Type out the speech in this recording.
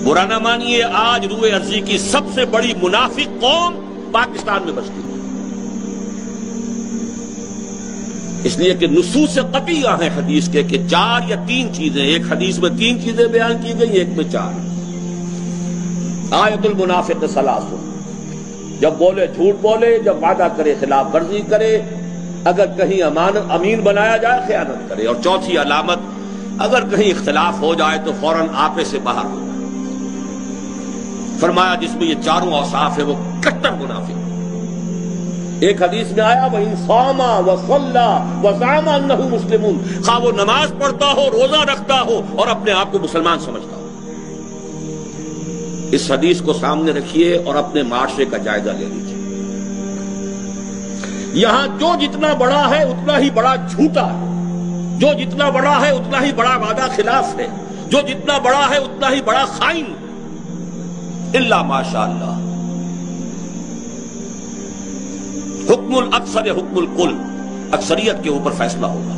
برا نہ مانیے، آج روئے ارضی کی سب سے بڑی منافق قوم پاکستان میں بستی ہے، اس لیے کہ نصوص قطعیہ ہیں حدیث کے کہ 4 یا 3 چیزیں، ایک حدیث میں 3 چیزیں بیان کی گئی، ایک میں 4۔ آیت المنافق ثلاث، جب بولے جھوٹ بولے، جب وعدہ کرے خلاف ورزی کرے، اگر کہیں امین بنایا جائے خیانت کرے، اور چوتھی علامت اگر کہیں اختلاف ہو جائے تو فوراً آپے سے باہر ہو جائے۔ فرمایا جس میں یہ 4 اوصاف ہے وہ کٹر منافق۔ ایک حدیث میں آیا وَإِن صَامَ وَصَلَّى وَزَعَمَ أَنَّهُ مُسْلِمٌ، خواہ وہ نماز پڑھتا ہو، روزہ رکھتا ہو اور اپنے آپ کو مسلمان سمجھتا ہو۔ اس حدیث کو سامنے رکھیے اور اپنے معاشرے کا جائزہ لے لیجیے۔ یہاں جو جتنا بڑا ہے اتنا ہی بڑا جھوٹا ہے، جو جتنا بڑا ہے اتنا ہی بڑا وعدہ خلاف ہے، جو جتنا بڑا ہے اتنا ہی بڑا خائن ہے، الا ماشاء اللہ۔ حکم الاکثر حکم الکل، اکثریت کے اوپر فیصلہ ہوگا۔